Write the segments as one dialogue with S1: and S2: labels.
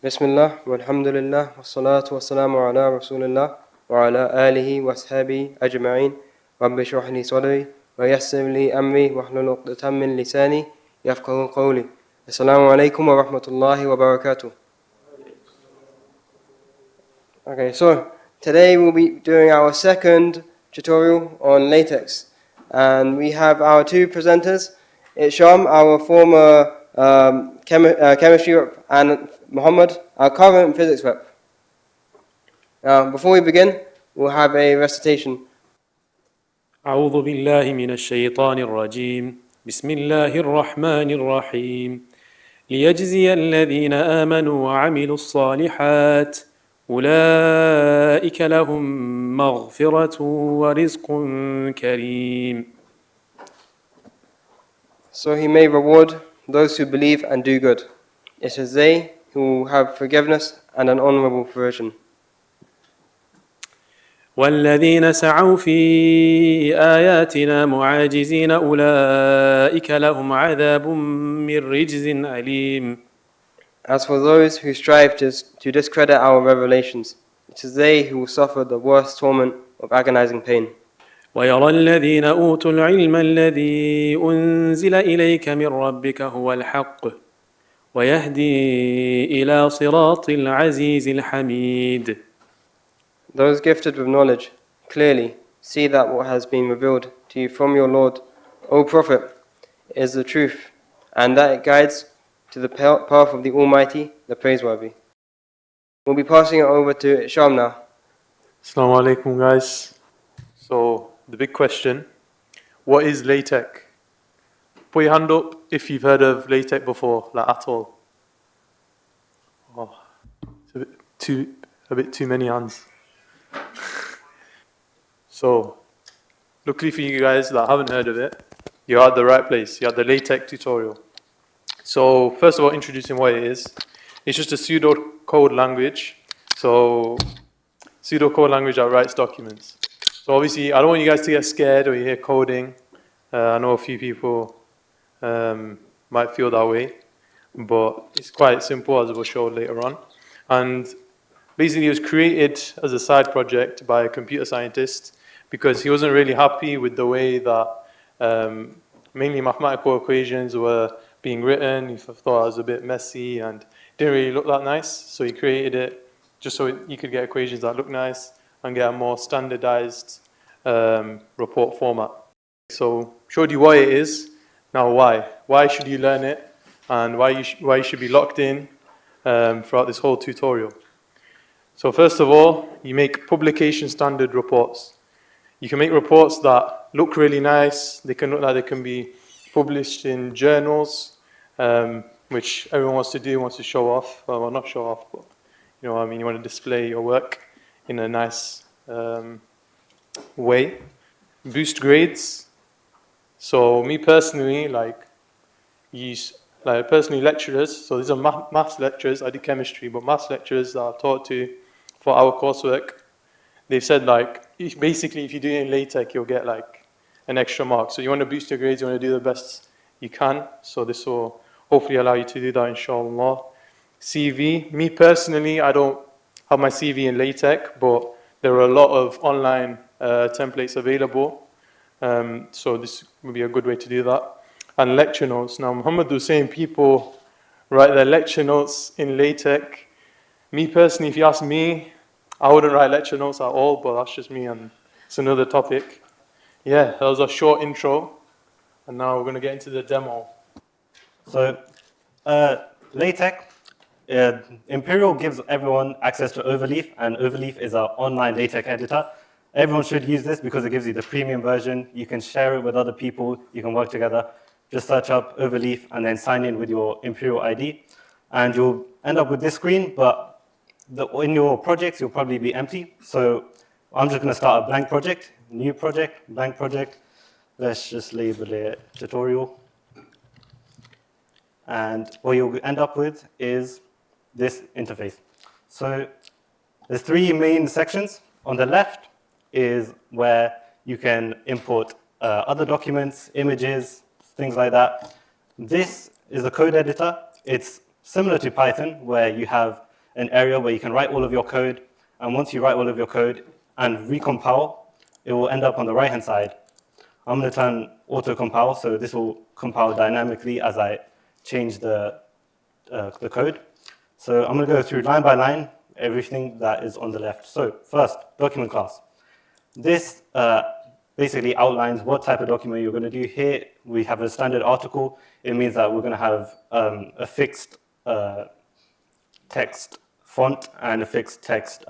S1: Bismillah, walhamdulillah, wassalatu wassalamu ala rasulillah, wa ala alihi wa ashabihi ajma'in, rabbi shrah li sadri, wa yassir li amri, wa hlul uqdatan min lisani, yafqahu qawli. Assalamu alaikum wa rahmatullahi wa barakatuh. Okay, so today we'll be doing our second tutorial on LaTeX. And we have our two presenters, Isham, our former chemistry rep, and Muhammad, our current physics rep. Now, before we begin, we'll have a recitation.
S2: أعوذ بالله من الشيطان الرجيم بسم الله الرحمن الرحيم ليجزي الذين آمنوا وعملوا الصالحات أولئك لهم مغفرة ورزق كريم.
S1: So he may reward those who believe and do good. It is they who have forgiveness and an honorable provision.
S2: والذين سعوا في آياتنا معاجزين أولئك لهم عذاب من رجز أليم.
S1: As for those who strive to discredit our revelations, it is they who will suffer the worst torment of agonizing pain.
S2: ويرى الذين أوتوا العلم الذي أنزل إليك من ربك هو الحق ويهدي إلى صراط العزيز الحميد.
S1: Those gifted with knowledge clearly see that what has been revealed to you from your Lord, O Prophet, is the truth, and that it guides to the path of the Almighty, the Praiseworthy. We'll be passing it over to Isham now.
S3: Assalamu alaikum, guys. So, the big question, what is LaTeX? Put your hand up if you've heard of LaTeX before, like at all. Oh, it's a bit too many hands. So, luckily for you guys that haven't heard of it, you're at the right place. You're at the LaTeX tutorial. So, first of all, introducing what it is. It's just a pseudocode language. So, pseudocode language that writes documents. So obviously, I don't want you guys to get scared when you hear coding. I know a few people might feel that way, but it's quite simple, as we'll show later on. And basically, it was created as a side project by a computer scientist because he wasn't really happy with the way that mainly mathematical equations were being written. He thought it was a bit messy and didn't really look that nice. So he created it just so you could get equations that look nice and get a more standardized report format. So showed you what it is. Now why? Why should you learn it? And why you should be locked in throughout this whole tutorial. So first of all, you make publication standard reports. You can make reports that look really nice. They can look like they can be published in journals, which everyone wants to do, wants to show off. Well, not show off, but you know what I mean. You want to display your work in a nice way. Boost grades. So me personally, lecturers, so these are maths lecturers, I did chemistry, but maths lecturers that I've taught to for our coursework, they've said basically if you do it in LaTeX, you'll get an extra mark. So you want to boost your grades, you want to do the best you can. So this will hopefully allow you to do that, inshaAllah. CV, me personally, I don't have my CV in LaTeX, but there are a lot of online templates available. So this would be a good way to do that. And lecture notes. Now, Muhammad was saying people write their lecture notes in LaTeX. Me personally, if you ask me, I wouldn't write lecture notes at all, but that's just me, and it's another topic. Yeah, that was a short intro, and now we're going to get into the demo.
S4: So, LaTeX, Imperial gives everyone access to Overleaf, and Overleaf is our online LaTeX editor. Everyone should use this because it gives you the premium version. You can share it with other people. You can work together. Just search up Overleaf and then sign in with your Imperial ID. And you'll end up with this screen, but in your projects, you'll probably be empty. So I'm just going to start a blank project, new project, blank project. Let's just label it tutorial. And what you'll end up with is this interface. So there's three main sections. On the left is where you can import other documents, images, things like that. This is a code editor. It's similar to Python, where you have an area where you can write all of your code, and once you write all of your code and recompile, it will end up on the right-hand side. I'm going to turn auto-compile, so this will compile dynamically as I change the code. So I'm going to go through line by line, everything that is on the left. So first, document class. This basically outlines what type of document you're going to do. Here, we have a standard article. It means that we're going to have a fixed text font and a fixed text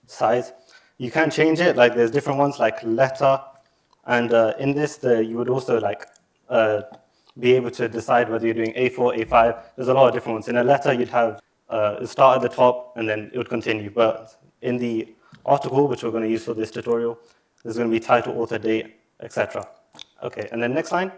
S4: size. You can change it, like there's different ones like letter, and in this, you would also like be able to decide whether you're doing A4, A5. There's a lot of different ones. In a letter, you'd have it start at the top, and then it would continue. But in the article, which we're going to use for this tutorial, there's going to be title, author, date, etc. Okay, and then next line,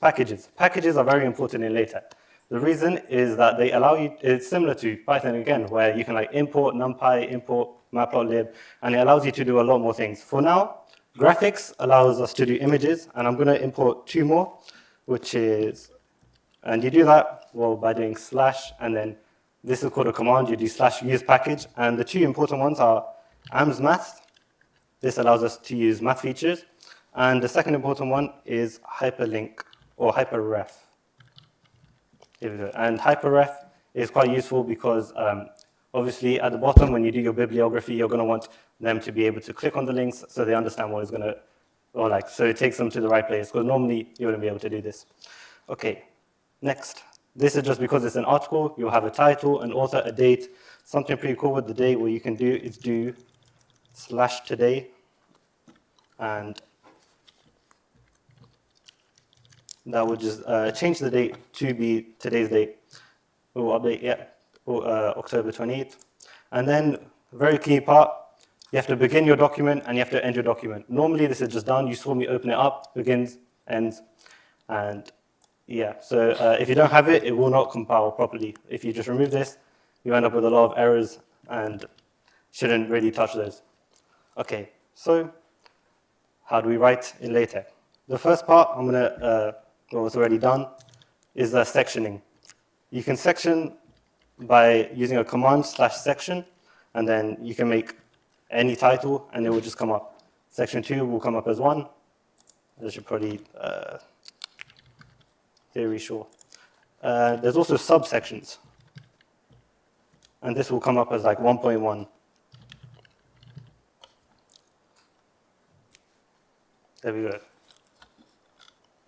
S4: packages. Packages are very important in LaTeX. The reason is that they allow you, it's similar to Python again, where you can like import NumPy, import matplotlib, and it allows you to do a lot more things. For now, graphics allows us to do images, and I'm going to import 2 more, which is, and you do that, well, by doing slash, and then this is called a command, you do slash use package, and the 2 important ones are amsmath. This allows us to use math features, and the second important one is hyperlink, or hyperref. Here we go. And hyperref is quite useful because obviously at the bottom when you do your bibliography, you're going to want them to be able to click on the links so they understand what is going to, or like, so it takes them to the right place, because normally you wouldn't be able to do this. Okay, next. This is just because it's an article, you'll have a title, an author, a date. Something pretty cool with the date, what you can do is do slash today, and that would just change the date to be today's date. We'll update, yeah, October 28th. And then, very key part, you have to begin your document and you have to end your document. Normally this is just done, you saw me open it up, begins, ends, and yeah. So if you don't have it, it will not compile properly. If you just remove this, you end up with a lot of errors and shouldn't really touch those. Okay, so how do we write in LaTeX? The first part, I'm going to, what was already done, is the sectioning. You can section by using a command /section, and then you can make any title, and it will just come up. Section 2 will come up as 1. I should probably, very sure. There's also subsections, and this will come up as like 1.1. There we go.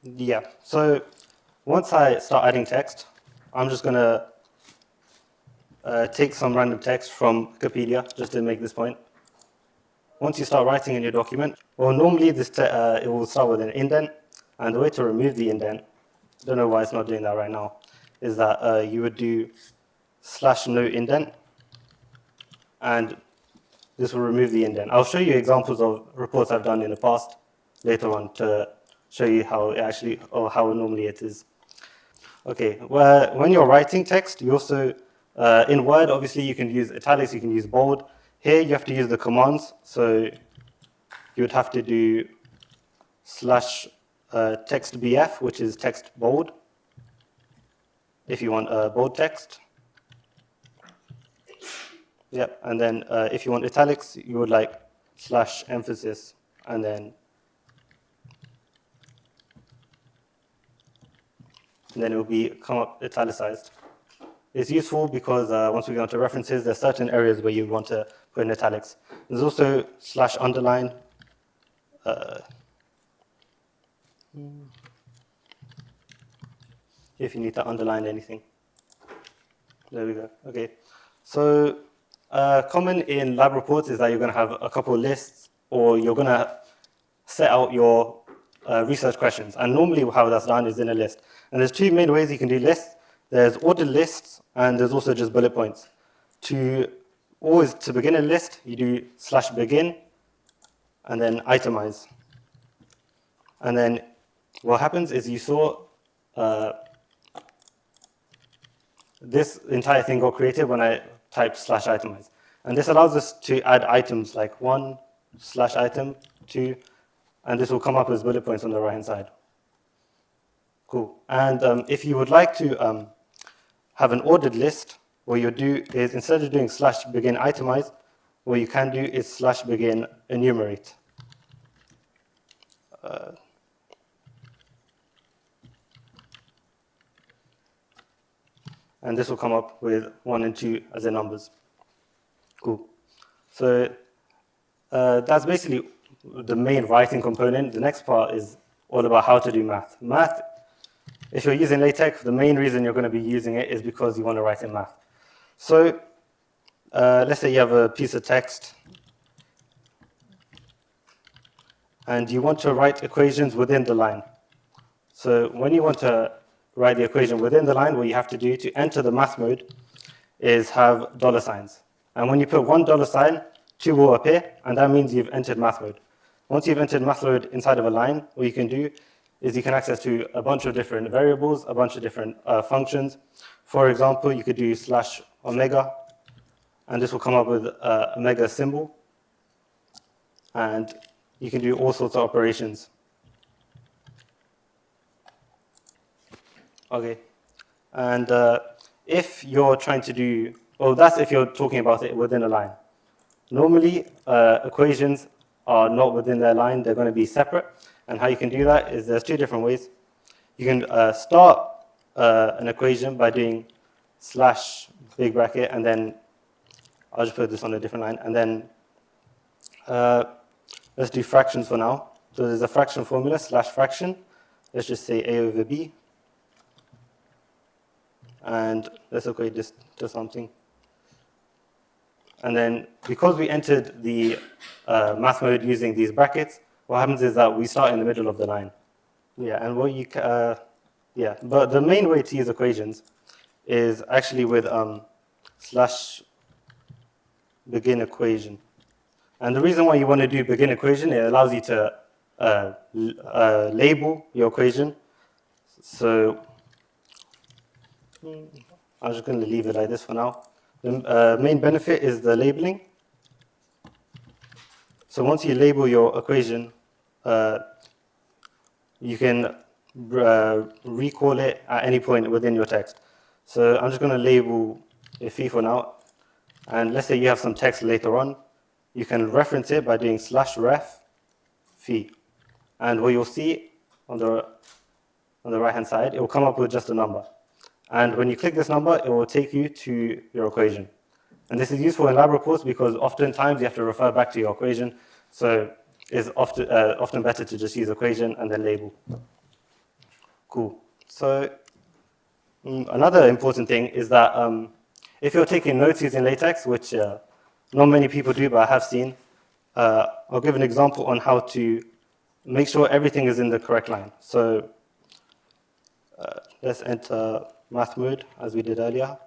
S4: Yeah, so once I start adding text, I'm just going to take some random text from Wikipedia just to make this point. Once you start writing in your document, well, normally this it will start with an indent, and the way to remove the indent, I don't know why it's not doing that right now, is that you would do /no indent, and this will remove the indent. I'll show you examples of reports I've done in the past later on to show you how it actually, or how normally it is. Okay, when you're writing text, you also, in Word, obviously you can use italics, you can use bold. Here you have to use the commands, so you would have to do /textbf, which is text bold, if you want bold text. Yep, and then if you want italics, you would like /emphasis, and then it will come up italicized. It's useful because once we go into references, there's certain areas where you want to put in italics. There's also /underline. If you need to underline anything. There we go. Okay. So common in lab reports is that you're going to have a couple of lists, or you're going to set out your research questions. And normally how that's done is in a list. And there's 2 main ways you can do lists. There's ordered lists, and there's also just bullet points. To begin a list, you do /begin, and then itemize. And then what happens is you saw this entire thing got created when I typed /itemize. And this allows us to add items like 1 /item, 2, and this will come up as bullet points on the right-hand side. Cool. And if you would like to have an ordered list, what you'll do is, instead of doing slash begin itemize, what you can do is slash begin enumerate. And this will come up with 1 and 2 as the numbers. Cool. So that's basically the main writing component. The next part is all about how to do math. Math, if you're using LaTeX, the main reason you're going to be using it is because you want to write in math. So let's say you have a piece of text and you want to write equations within the line. So when you want to write the equation within the line, what you have to do to enter the math mode is have dollar signs. And when you put $1 2 will appear, and that means you've entered math mode. Once you've entered math mode inside of a line, what you can do is you can access to a bunch of different variables, a bunch of different functions. For example, you could do slash omega, and this will come up with a omega symbol. And you can do all sorts of operations. Okay, and if you're trying to do, well, that's if you're talking about it within a line. Normally, equations are not within their line, they're going to be separate. And how you can do that is there's 2 different ways. You can start an equation by doing slash big bracket, and then I'll just put this on a different line. And then let's do fractions for now. So there's a fraction formula, slash fraction. Let's just say A over B. And let's equate this to something. And then, because we entered the math mode using these brackets, what happens is that we start in the middle of the line. Yeah, and what you but the main way to use equations is actually with slash begin equation. And the reason why you want to do begin equation, it allows you to label your equation. So I'm just going to leave it like this for now. The main benefit is the labeling. So once you label your equation, you can recall it at any point within your text. So I'm just going to label a phi for now. And let's say you have some text later on. You can reference it by doing slash ref phi. And what you'll see on the right-hand side, it will come up with just a number. And when you click this number, it will take you to your equation. And this is useful in lab reports because oftentimes you have to refer back to your equation. So it's often better to just use equation and then label. Cool. So another important thing is that if you're taking notes using LaTeX, which not many people do, but I have seen, I'll give an example on how to make sure everything is in the correct line. So let's enter math mode as we did earlier.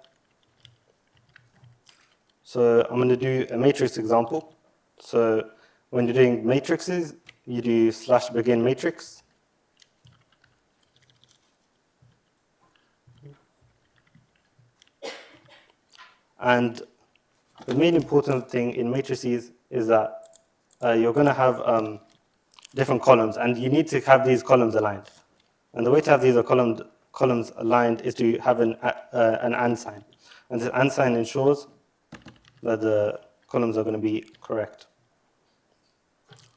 S4: So I'm going to do a matrix example. So when you're doing matrices, you do slash begin matrix. And the main important thing in matrices is that you're going to have different columns, and you need to have these columns aligned. And the way to have these columns aligned is to have an and sign. And this and sign ensures that the columns are going to be correct.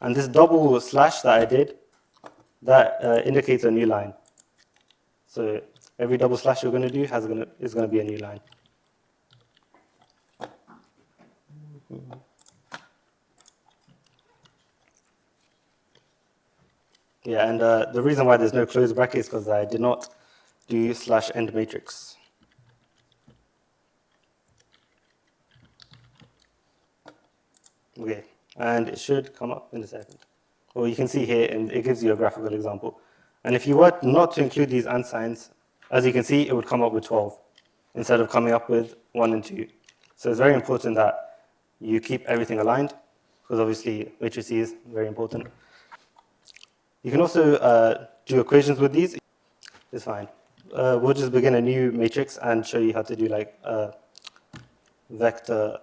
S4: And this double slash that I did, that indicates a new line. So every double slash you're going to do is going to be a new line. Yeah, and the reason why there's no closed brackets is because I did not do slash end matrix. Okay, and it should come up in a second. Well, you can see here, and it gives you a graphical example. And if you were not to include these and signs, as you can see, it would come up with 12 instead of coming up with 1 and 2. So it's very important that you keep everything aligned, because obviously matrices are very important. You can also do equations with these. It's fine. We'll just begin a new matrix and show you how to do like vector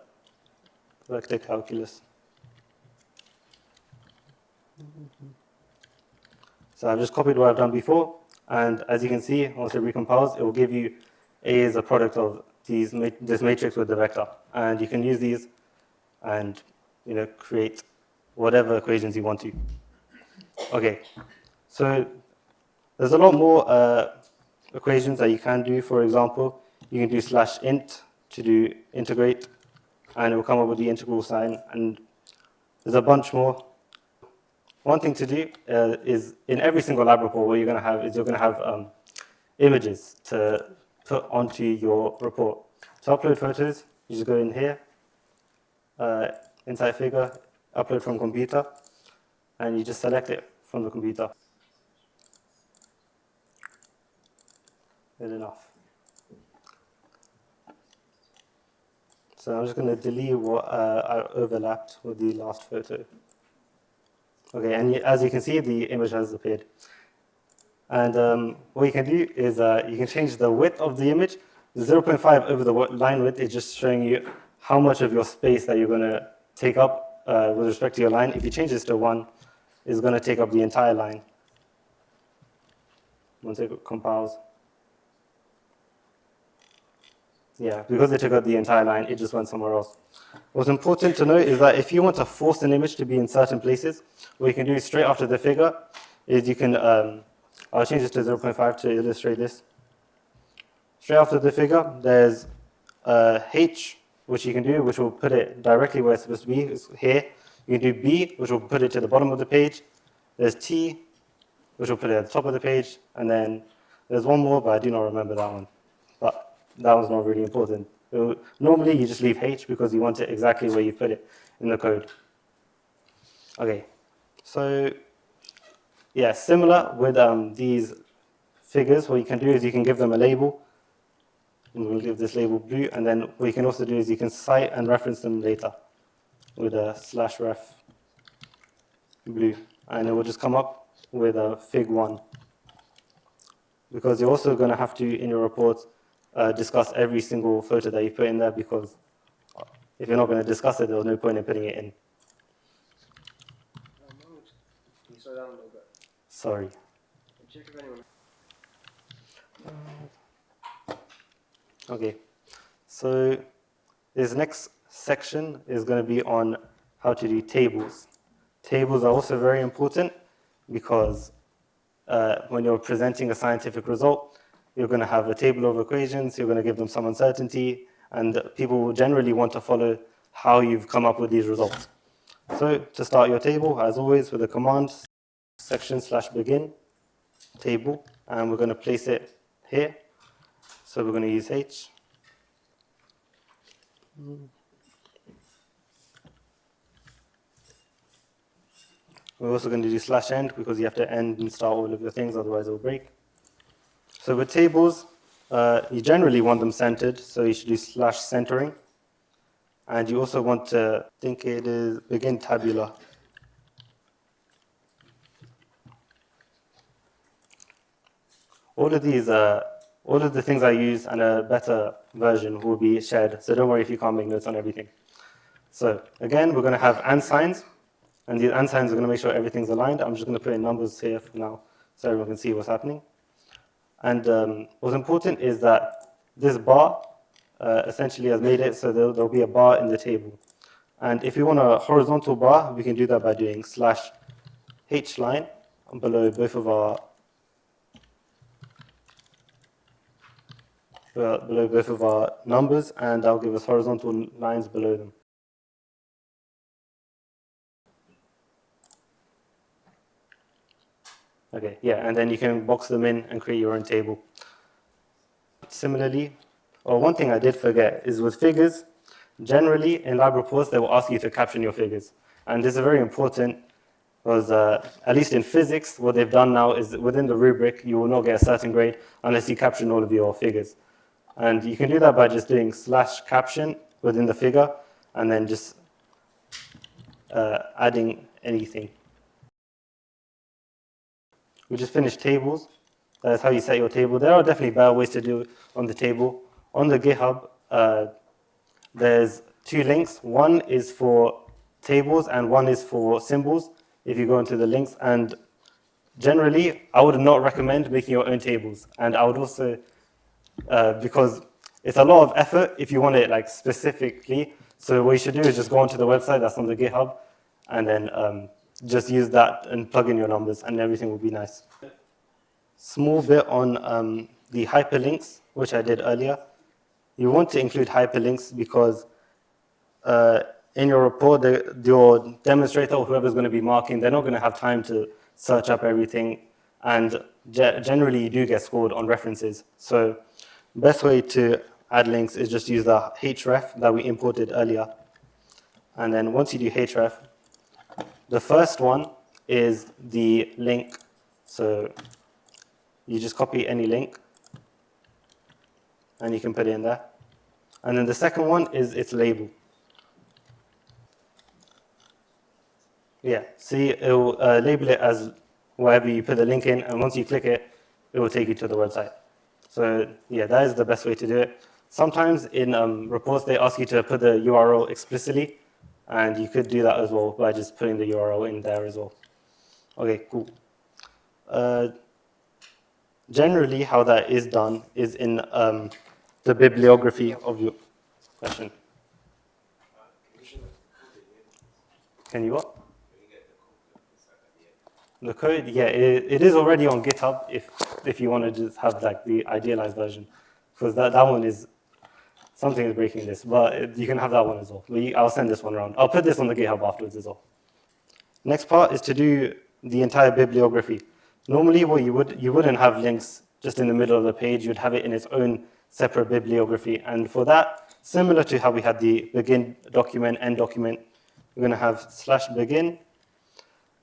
S4: calculus. So I've just copied what I've done before, and as you can see, once it recompiles, it will give you A is a product of this matrix with the vector. And you can use these and create whatever equations you want to. Okay, so there's a lot more equations that you can do. For example, you can do /int to do integrate, and it will come up with the integral sign, and there's a bunch more. One thing to do is in every single lab report, what you're going to have images to put onto your report. To upload photos, you just go in here, inside figure, upload from computer, and you just select it from the computer. Good enough. So I'm just going to delete what I overlapped with the last photo. Okay, and as you can see, the image has appeared. And what you can do is you can change the width of the image. 0.5 over the line width is just showing you how much of your space that you're going to take up with respect to your line. If you change this to 1, it's going to take up the entire line. Once it compiles. Yeah, because it took up the entire line, it just went somewhere else. What's important to note is that if you want to force an image to be in certain places, what you can do straight after the figure is you can, I'll change this to 0.5 to illustrate this. Straight after the figure, there's H, which you can do, which will put it directly where it's supposed to be, it's here. You can do B, which will put it to the bottom of the page. There's T, which will put it at the top of the page. And then there's one more, but I do not remember that one. But that one's not really important. Normally, you just leave H because you want it exactly where you put it in the code. Okay, so yeah, similar with these figures, what you can do is you can give them a label. And we'll give this label blue, and then what you can also do is you can cite and reference them later with a /ref blue, and it will just come up with a fig1. Because you're also going to have to, in your report, discuss every single photo that you put in there, because if you're not going to discuss it, there's no point in putting it in.
S1: Can you slow down a little bit?
S4: Sorry.
S1: Check if anyone.
S4: Okay, so this next section is going to be on how to do tables. Tables are also very important because when you're presenting a scientific result, you're going to have a table of equations, you're going to give them some uncertainty, and people will generally want to follow how you've come up with these results. So to start your table, as always, with a command, section/begin table, and we're going to place it here. So we're going to use H. We're also going to do /end because you have to end and start all of your things, otherwise it will break. So with tables, you generally want them centered, so you should do /centering. And you also want to think it is begin tabular. All of the things I use and a better version will be shared, so don't worry if you can't make notes on everything. So again, we're going to have and signs, and the and signs are going to make sure everything's aligned. I'm just going to put in numbers here for now, so everyone can see what's happening. And what's important is that this bar essentially has made it so there'll be a bar in the table. And if you want a horizontal bar, we can do that by doing /h line below both of our numbers, and that'll give us horizontal lines below them. Okay, yeah, and then you can box them in and create your own table. Similarly, one thing I did forget is with figures, generally in lab reports, they will ask you to caption your figures. And this is very important because at least in physics, what they've done now is within the rubric, you will not get a certain grade unless you caption all of your figures. And you can do that by just doing /caption within the figure and then just adding anything. We just finished tables. That's how you set your table. There are definitely better ways to do it on the table. On the GitHub, there's 2 links. One is for tables and one is for symbols, if you go into the links. And generally, I would not recommend making your own tables. And I would also because it's a lot of effort if you want it like specifically. So what you should do is just go onto the website that's on the GitHub, and then just use that and plug in your numbers, and everything will be nice. Small bit on the hyperlinks, which I did earlier. You want to include hyperlinks because in your report, your demonstrator or whoever's going to be marking, they're not going to have time to search up everything, and generally you do get scored on references. So best way to add links is just use the href that we imported earlier. And then once you do href, the first one is the link. So you just copy any link, and you can put it in there. And then the second one is its label. Yeah, see, it will label it as whatever you put the link in, and once you click it, it will take you to the website. So yeah, that is the best way to do it. Sometimes in reports, they ask you to put the URL explicitly, and you could do that as well by just putting the URL in there as well. Okay, cool. Generally, how that is done is in the bibliography of your question. Can you what? The code, yeah, it is already on GitHub if you want to just have like the idealized version, because that one is, something is breaking this, but you can have that one as well. I'll send this one around. I'll put this on the GitHub afterwards as well. Next part is to do the entire bibliography. Normally, what you wouldn't have links just in the middle of the page. You'd have it in its own separate bibliography, and for that, similar to how we had the begin document, end document, you're going to have /begin.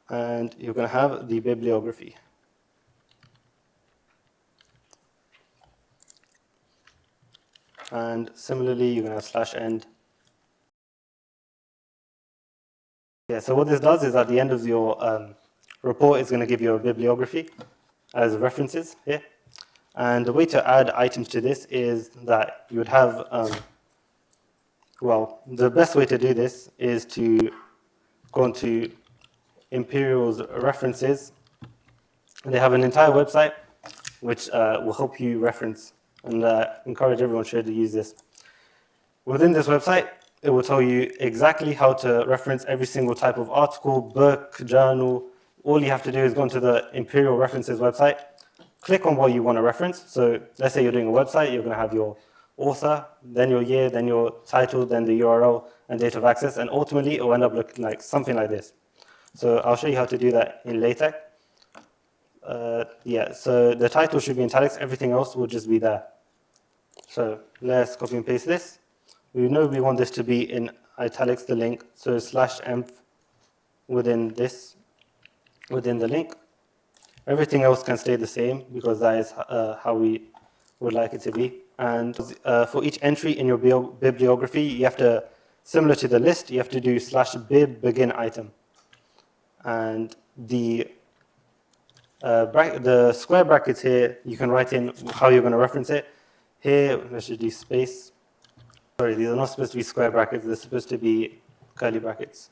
S4: And you're going to have the bibliography. And similarly, you're going to have /end. Yeah, so what this does is at the end of your report, it's going to give you a bibliography as references here. And the way to add items to this is that you would have, well, the best way to do this is to go onto Imperial's references. They have an entire website which will help you reference, and encourage everyone should use this. Within this website, it will tell you exactly how to reference every single type of article, book, journal. All you have to do is go onto the Imperial References website, click on what you want to reference. So let's say you're doing a website, you're going to have your author, then your year, then your title, then the URL and date of access, and ultimately it will end up looking like something like this. So I'll show you how to do that in LaTeX. Yeah, so the title should be in italics, everything else will just be there. So let's copy and paste this. We know we want this to be in italics, the link, so /env within this, within the link. Everything else can stay the same because that is how we would like it to be. And for each entry in your bibliography, you have to, similar to the list, you have to do /bib begin item. And the square brackets here, you can write in how you're going to reference it. Here, let's just do space. Sorry, these are not supposed to be square brackets, they're supposed to be curly brackets.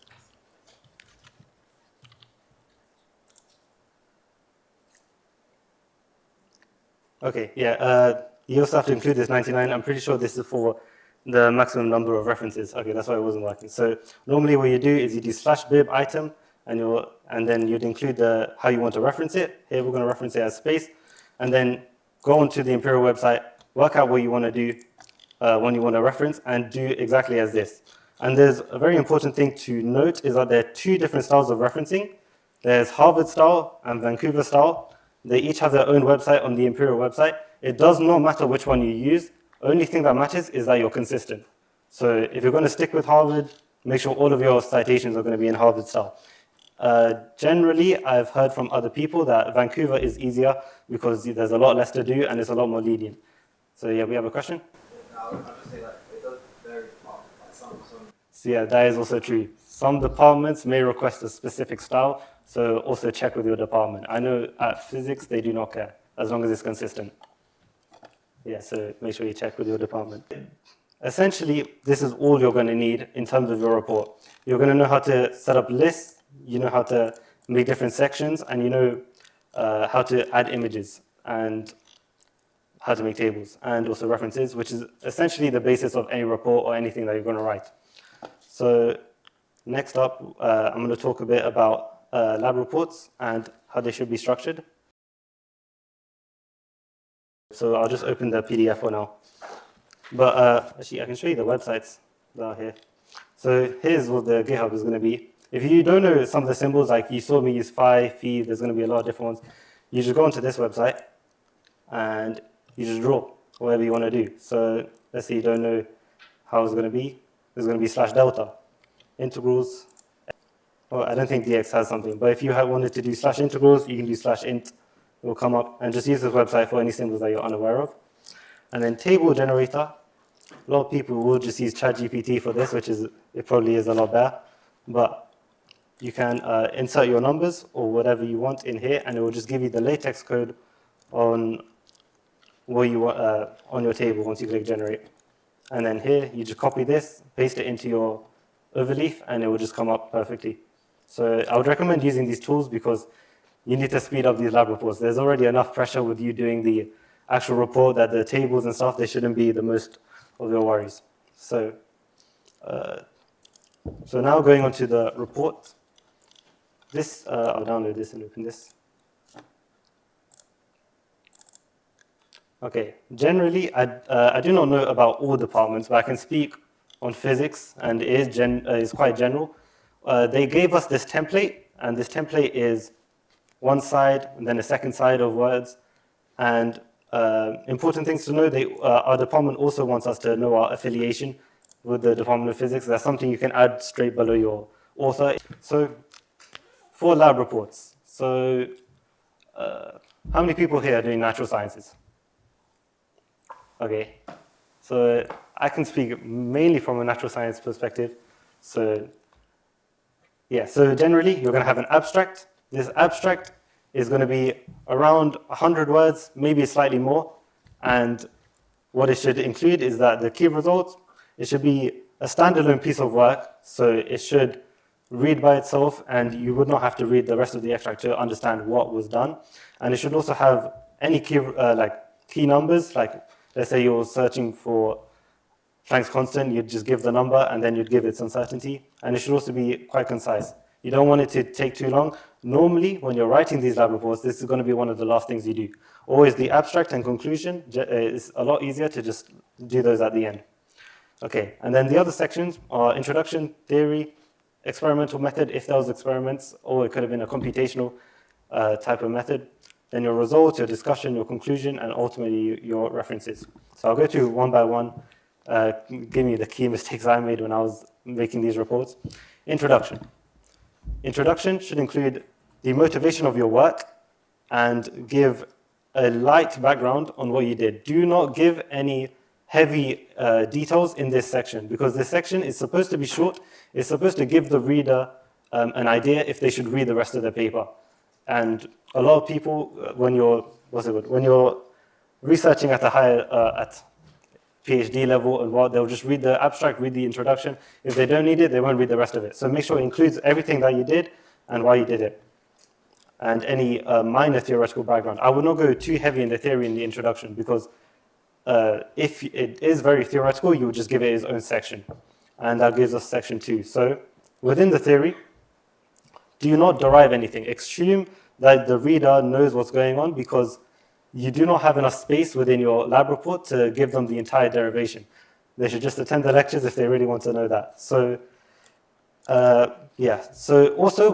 S4: Okay, yeah, you also have to include this 99. I'm pretty sure this is for the maximum number of references. Okay, that's why it wasn't working. So normally what you do is you do /bib item, and then you'd include how you want to reference it. Here we're going to reference it as space, and then go onto the Imperial website, work out what you want to do when you want to reference, and do exactly as this. And there's a very important thing to note is that there are two different styles of referencing. There's Harvard style and Vancouver style. They each have their own website on the Imperial website. It does not matter which one you use. Only thing that matters is that you're consistent. So if you're going to stick with Harvard, make sure all of your citations are going to be in Harvard style. Generally, I've heard from other people that Vancouver is easier because there's a lot less to do and it's a lot more lenient. So yeah, we have a question?
S5: I'll just say that it does vary by some.
S4: So yeah, that is also true. Some departments may request a specific style, so also check with your department. I know at physics, they do not care, as long as it's consistent. Yeah, so make sure you check with your department. Essentially, this is all you're going to need in terms of your report. You're going to know how to set up lists, you know how to make different sections, and you know how to add images. And how to make tables, and also references, which is essentially the basis of any report or anything that you're going to write. So next up, I'm going to talk a bit about lab reports and how they should be structured. So I'll just open the PDF for now. But actually, I can show you the websites that are here. So here's what the GitHub is going to be. If you don't know some of the symbols, like you saw me use phi, phi, there's going to be a lot of different ones. You just go onto this website and you just draw whatever you want to do. So let's say you don't know how it's going to be. There's going to be /delta, integrals. Well, I don't think DX has something, but if you wanted to do /integrals, you can do /int. It will come up, and just use this website for any symbols that you're unaware of. And then table generator. A lot of people will just use ChatGPT for this, which is, it probably is a lot better. But you can insert your numbers or whatever you want in here, and it will just give you the LaTeX code on what you want on your table once you click generate. And then here, you just copy this, paste it into your overleaf, and it will just come up perfectly. So I would recommend using these tools because you need to speed up these lab reports. There's already enough pressure with you doing the actual report that the tables and stuff, they shouldn't be the most of your worries. So, so now going on to the report. This, I'll download this and open this. Okay, generally, I do not know about all departments, but I can speak on physics, and it is quite general. They gave us this template, and this template is one side, and then a second side of words. And important things to know, our department also wants us to know our affiliation with the Department of Physics. That's something you can add straight below your author. So, for lab reports. So, how many people here are doing natural sciences? Okay, so I can speak mainly from a natural science perspective. So, yeah, so generally you're going to have an abstract. This abstract is going to be around 100 words, maybe slightly more. And what it should include is that the key results, it should be a standalone piece of work. So it should read by itself, and you would not have to read the rest of the extract to understand what was done. And it should also have any key numbers, like let's say you're searching for Planck's constant, you'd just give the number and then you'd give its uncertainty. And it should also be quite concise. You don't want it to take too long. Normally, when you're writing these lab reports, this is going to be one of the last things you do. Always the abstract and conclusion is a lot easier to just do those at the end. Okay, and then the other sections are introduction, theory, experimental method, if there was experiments, or it could have been a computational type of method. Then your results, your discussion, your conclusion, and ultimately your references. So I'll go through one by one, give me the key mistakes I made when I was making these reports. Introduction. Introduction should include the motivation of your work and give a light background on what you did. Do not give any heavy details in this section, because this section is supposed to be short. It's supposed to give the reader an idea if they should read the rest of the paper. And a lot of people, when you're researching at a higher, at PhD level, and they'll just read the abstract, read the introduction. If they don't need it, they won't read the rest of it. So make sure it includes everything that you did and why you did it, and any minor theoretical background. I would not go too heavy in the theory in the introduction, because if it is very theoretical, you would just give it its own section. And that gives us section 2. So within the theory, do not derive anything. Assume that the reader knows what's going on, because you do not have enough space within your lab report to give them the entire derivation. They should just attend the lectures if they really want to know that. So, yeah. So also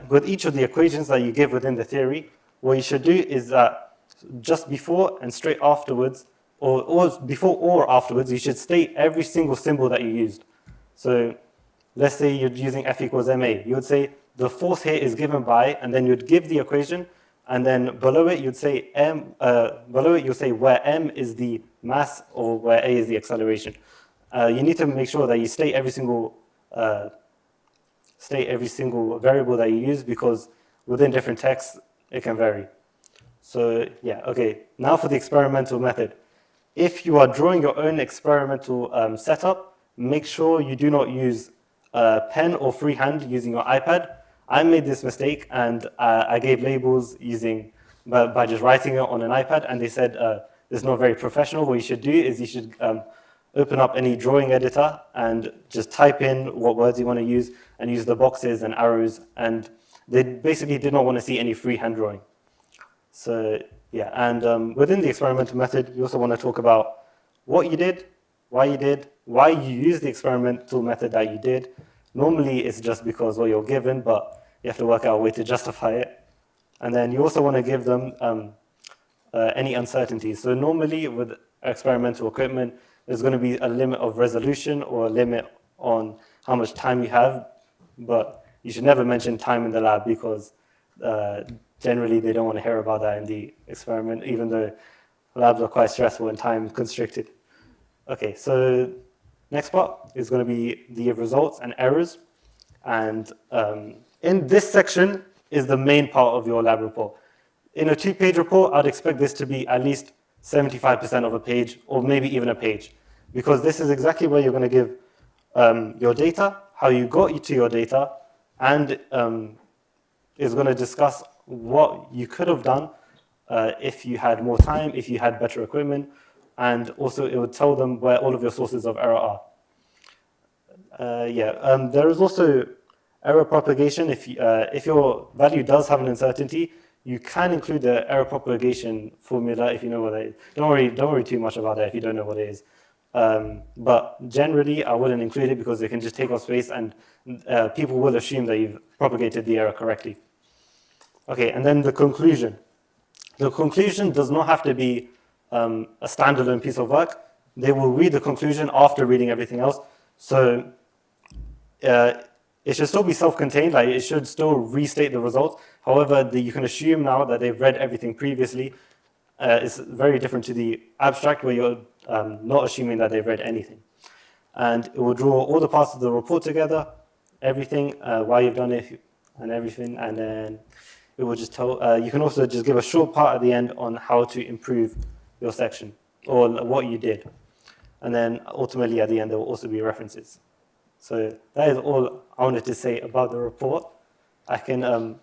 S4: with each of the equations that you give within the theory, what you should do is that just before and straight afterwards, or before or afterwards, you should state every single symbol that you used. So let's say you're using F equals ma. You would say the force here is given by, and then you'd give the equation, and then below it you'd say where m is the mass or where a is the acceleration. You need to make sure that you state every single variable that you use, because within different texts it can vary. So yeah, okay. Now for the experimental method. If you are drawing your own experimental setup, make sure you do not use pen or freehand using your iPad. I made this mistake, and I gave labels by just writing it on an iPad, and they said it's not very professional. What you should do is you should open up any drawing editor and just type in what words you want to use and use the boxes and arrows. And they basically did not want to see any freehand drawing. So yeah, and within the experimental method, you also want to talk about what you did, why you used the experimental method that you did. Normally, it's just because what you're given, but you have to work out a way to justify it. And then you also want to give them any uncertainties. So normally, with experimental equipment, there's going to be a limit of resolution or a limit on how much time you have, but you should never mention time in the lab because generally they don't want to hear about that in the experiment, even though labs are quite stressful and time constricted. Okay, so next part is going to be the results and errors. And in this section is the main part of your lab report. In a 2-page report, I'd expect this to be at least 75% of a page, or maybe even a page, because this is exactly where you're going to give your data, how you got to your data, and is going to discuss what you could have done if you had more time, if you had better equipment, and also it would tell them where all of your sources of error are. There is also error propagation. If your value does have an uncertainty, you can include the error propagation formula if you know what it is. Don't worry too much about that if you don't know what it is. But generally, I wouldn't include it because it can just take up space and people will assume that you've propagated the error correctly. Okay, and then the conclusion. The conclusion does not have to be a standalone piece of work. They will read the conclusion after reading everything else. So it should still be self-contained, like it should still restate the results. However, you can assume now that they've read everything previously. It's very different to the abstract where you're not assuming that they've read anything. And it will draw all the parts of the report together, everything, why you've done it and everything, and then it will just tell, you can also just give a short part at the end on how to improve your section or what you did. And then ultimately at the end there will also be references. So that is all I wanted to say about the report. I can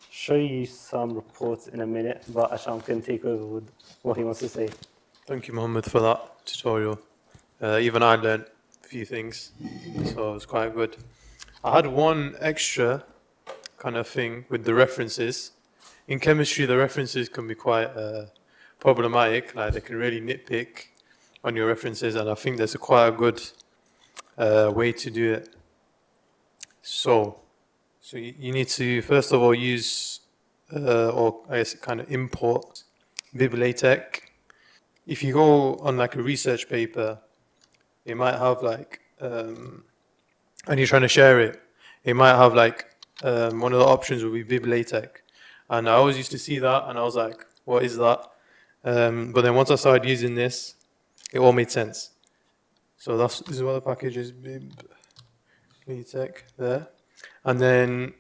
S4: show you some reports in a minute, but Asham can take over with what he wants to say.
S3: Thank you, Mohammed, for that tutorial. Even I learned a few things, so it was quite good. I had one extra kind of thing with the references. In chemistry, the references can be quite problematic. Like they can really nitpick on your references, and I think there's quite a good way to do it. So you need to first of all use or I guess kind of import LaTeX. If you go on like a research paper, it might have like and you're trying to share it, it might have like one of the options will be LaTeX, and I always used to see that and I was like, what is that? But then once I started using this, it all made sense. So this is what the package is, LaTeX there. And then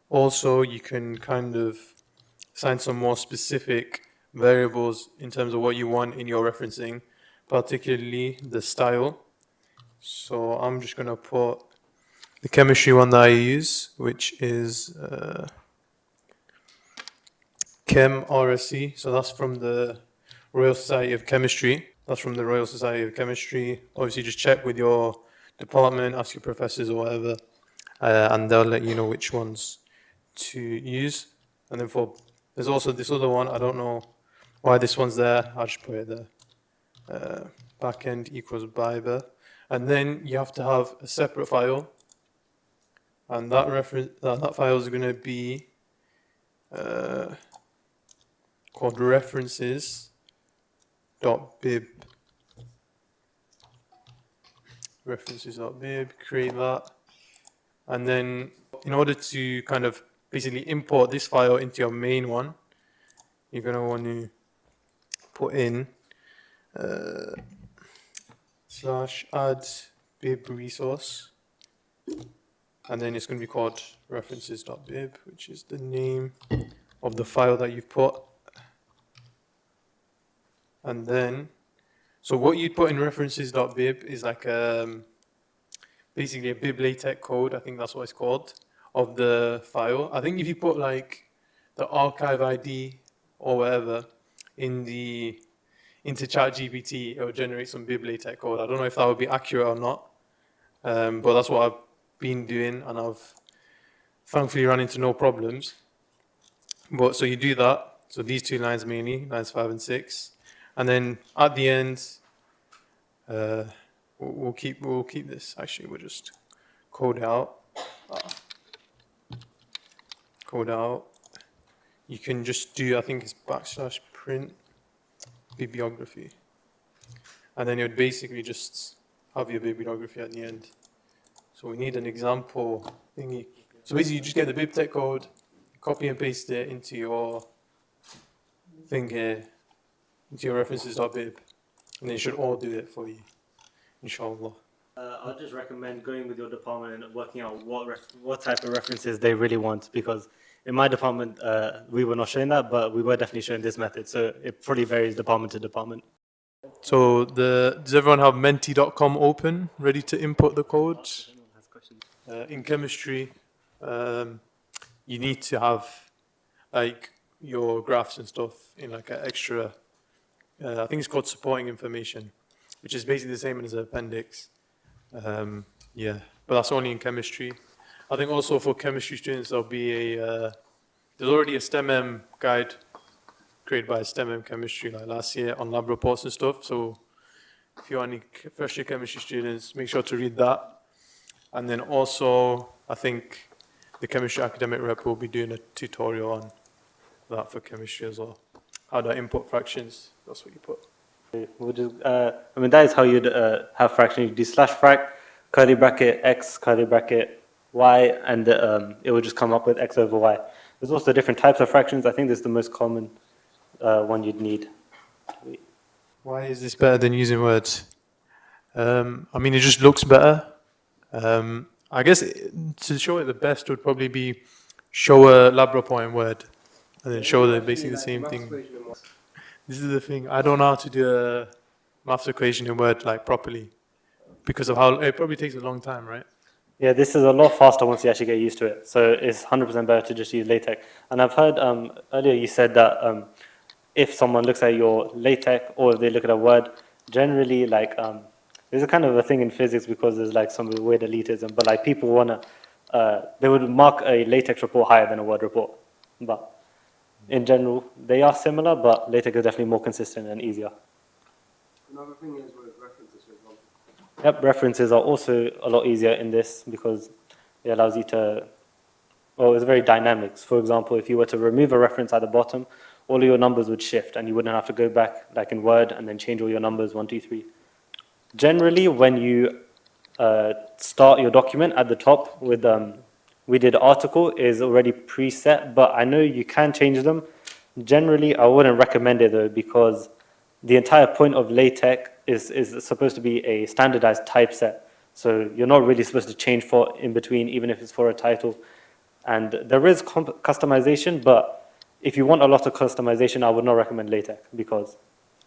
S3: also you can kind of assign some more specific variables in terms of what you want in your referencing, particularly the style. So I'm just going to put the chemistry one that I use, which is Chem RSC. So that's from the Royal Society of Chemistry. Obviously, just check with your department, ask your professors or whatever, and they'll let you know which ones to use. And then there's also this other one. I don't know why this one's there. I'll just put it there. Backend equals Biber. And then you have to have a separate file. And that file is going to be called references.bib. References.bib, create that. And then in order to kind of basically import this file into your main one, you're going to want to put in /add bib resource. And then it's going to be called references.bib, which is the name of the file that you've put. And then, so what you put in references.bib is like basically a bib LaTeX code, I think that's what it's called, of the file. I think if you put like the archive ID or whatever in into ChatGPT, it will generate some bib LaTeX code. I don't know if that would be accurate or not, but that's what I've been doing, and I've thankfully run into no problems. But so you do that. So these two lines mainly, lines 5 and 6, and then at the end, we'll keep this. Actually, we'll just code it out. Code out. You can just do, I think it's \print bibliography, and then it would basically just have your bibliography at the end. So we need an example thingy. So basically, you just get the bibtech code, copy and paste it into your thing here, into your references.bib, and they should all do it for you, inshallah.
S4: I'll just recommend going with your department and working out what type of references they really want, because in my department, we were not showing that, but we were definitely showing this method. So it probably varies department to department.
S3: So does everyone have menti.com open, ready to input the code? In chemistry, you need to have like your graphs and stuff in like an extra, I think it's called supporting information, which is basically the same as an appendix. Yeah, but that's only in chemistry. I think also for chemistry students, there'll be there's already a STEMM guide created by STEMM Chemistry like last year on lab reports and stuff. So if you're any first year chemistry students, make sure to read that. And then also, I think the chemistry academic rep will be doing a tutorial on that for chemistry as well. How to input fractions, that's what you put.
S4: We'll just, I mean, that is how you'd have fraction. You do /frac, curly bracket x, curly bracket y, and it will just come up with x over y. There's also different types of fractions. I think this is the most common one you'd need.
S3: Why is this better than using words? I mean, it just looks better. I guess to show it the best would probably be show a lab report in Word, and then show basically the same thing. This is the thing. I don't know how to do a maths equation in Word like properly because of how it probably takes a long time, right?
S4: Yeah, this is a lot faster once you actually get used to it. So it's 100% better to just use LaTeX. And I've heard earlier you said that if someone looks at your LaTeX or if they look at a Word, generally like there's a kind of a thing in physics because there's like some weird elitism, but like people wanna they would mark a LaTeX report higher than a Word report. But in general, they are similar, but LaTeX is definitely more consistent and easier.
S1: Another thing is with references, for example.
S4: Yep, references are also a lot easier in this because it allows you to, well, it's very dynamic. For example, if you were to remove a reference at the bottom, all of your numbers would shift and you wouldn't have to go back like in Word and then change all your numbers, 1, 2, 3. Generally, when you start your document at the top with we did article is already preset, but I know you can change them. Generally, I wouldn't recommend it though, because the entire point of LaTeX is supposed to be a standardized typeset. So you're not really supposed to change for in between, even if it's for a title. And there is customization, but if you want a lot of customization, I would not recommend LaTeX because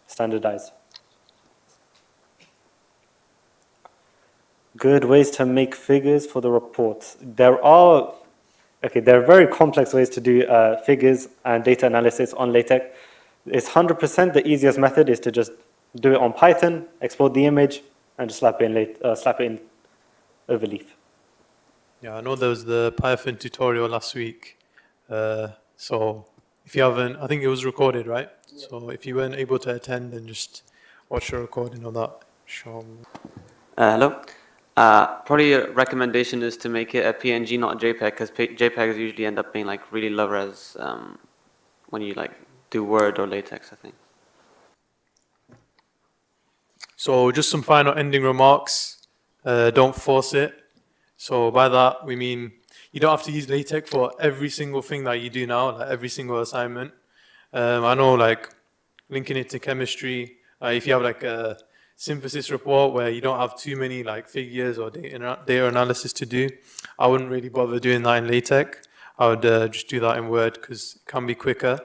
S4: standardized. Good ways to make figures for the reports. There are very complex ways to do figures and data analysis on LaTeX. It's 100% the easiest method is to just do it on Python, export the image, and just slap it in overleaf.
S3: Yeah, I know there was the Python tutorial last week. So if you haven't, I think it was recorded, right? Yeah. So if you weren't able to attend, then just watch the recording of that. Sure.
S6: Hello. Probably a recommendation is to make it a PNG, not a JPEG, because JPEGs usually end up being like really low res when you like do Word or LaTeX, I think.
S3: So just some final ending remarks. Don't force it. So by that we mean you don't have to use LaTeX for every single thing that you do now, like every single assignment. I know, like linking it to chemistry. If you have like a synthesis report where you don't have too many like figures or data analysis to do, I wouldn't really bother doing that in LaTeX. I would just do that in Word because it can be quicker.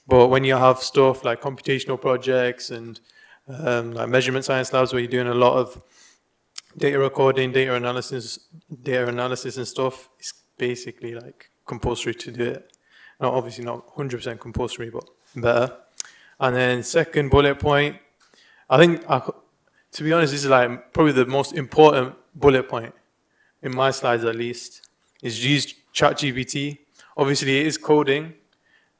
S3: But when you have stuff like computational projects and like measurement science labs where you're doing a lot of data recording, data analysis and stuff, it's basically like compulsory to do it. Not obviously not 100% compulsory, but better. And then second bullet point, I think, to be honest, this is like probably the most important bullet point, in my slides at least, is use ChatGPT. Obviously, it is coding,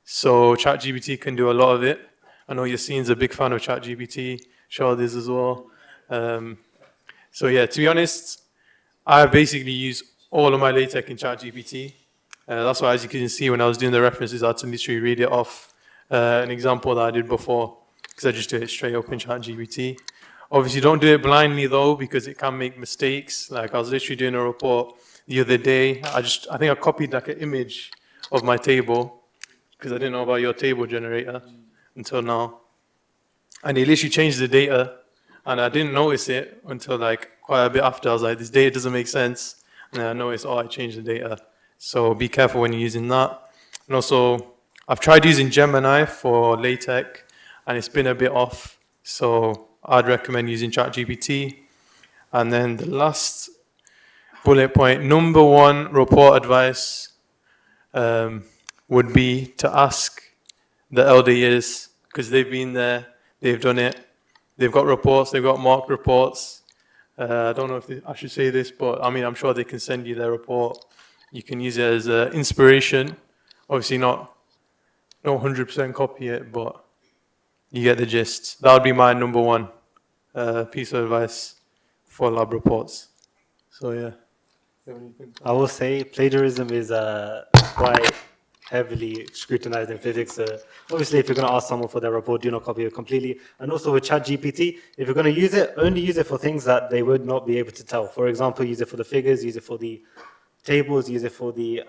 S3: so ChatGPT can do a lot of it. I know Yassine's a big fan of ChatGPT, Shard is as well. So yeah, to be honest, I basically use all of my LaTeX in ChatGPT. That's why, as you can see, when I was doing the references, I had to literally read it off an example that I did before, because I just do it straight up in ChatGPT. Obviously, don't do it blindly though, because it can make mistakes. Like I was literally doing a report the other day. I think I copied like an image of my table, because I didn't know about your table generator until now. And it literally changed the data, and I didn't notice it until like quite a bit after. I was like, this data doesn't make sense. And then I noticed, oh, I changed the data. So be careful when you're using that. And also, I've tried using Gemini for LaTeX, and it's been a bit off. So I'd recommend using ChatGPT. And then the last bullet point, number one report advice would be to ask the elder years, because they've been there, they've done it, they've got reports, they've got mock reports. I don't know if I should say this, but I mean, I'm sure they can send you their report. You can use it as inspiration. Obviously not 100% copy it, but you get the gist. That would be my number one piece of advice for lab reports. So yeah.
S4: I will say plagiarism is quite heavily scrutinized in physics. Obviously, if you're going to ask someone for their report, do not copy it completely. And also with ChatGPT, if you're going to use it, only use it for things that they would not be able to tell. For example, use it for the figures, use it for the tables, use it for the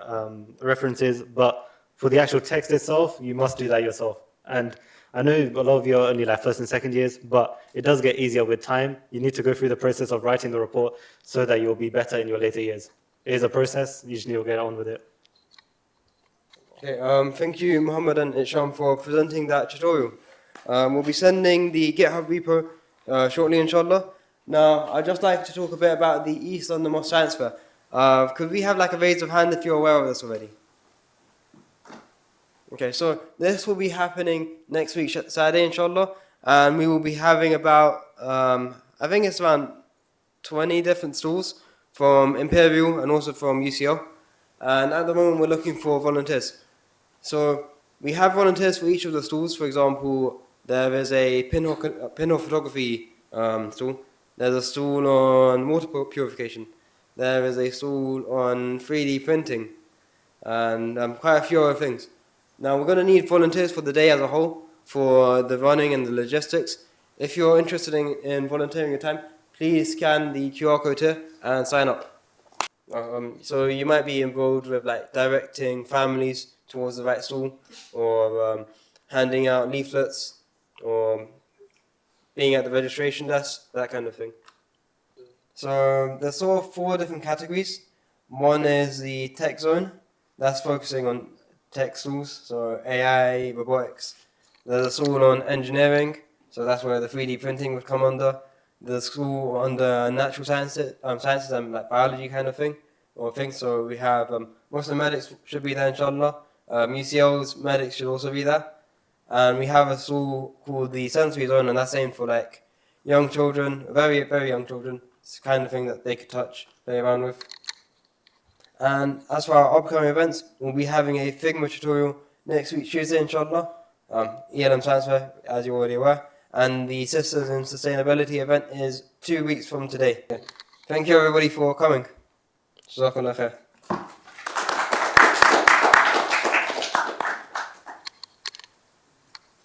S4: references. But for the actual text itself, you must do that yourself. And I know a lot of you are only like first and second years, but it does get easier with time. You need to go through the process of writing the report so that you'll be better in your later years. It is a process. Usually you'll get on with it.
S1: Okay, thank you, Muhammad and Isham, for presenting that tutorial. We'll be sending the GitHub repo shortly, inshallah. Now, I'd just like to talk a bit about the East London Mosque Science Fair. Could we have like a raise of hand if you're aware of this already? Okay, so this will be happening next week, Saturday, inshallah, and we will be having about, I think it's around 20 different stalls from Imperial and also from UCL. And at the moment, we're looking for volunteers. So we have volunteers for each of the stalls. For example, there is a pinhole photography stall. There's a stall on water purification. There is a stall on 3D printing, and quite a few other things. Now we're going to need volunteers for the day as a whole, for the running and the logistics. If you're interested in volunteering your time, please scan the QR code here and sign up. So you might be involved with like directing families towards the right stall, or handing out leaflets, or being at the registration desk, that kind of thing. So there's sort of 4 different categories. One is the tech zone, that's focusing on tech stalls, so AI, robotics. There's a stall on engineering, so that's where the 3D printing would come under. There's a stall under natural sciences and like biology kind of thing, So we have Muslim medics should be there, inshallah. UCL's medics should also be there. And we have a stall called the sensory zone, and that's aimed for like young children, very, very young children. It's the kind of thing that they could touch, play around with. And as for our upcoming events, we'll be having a Figma tutorial next week, Tuesday, inshallah. ELM Science Fair, as you're already aware. And the Sisters in Sustainability event is 2 weeks from today. Thank you everybody for coming. Jazakallah khair.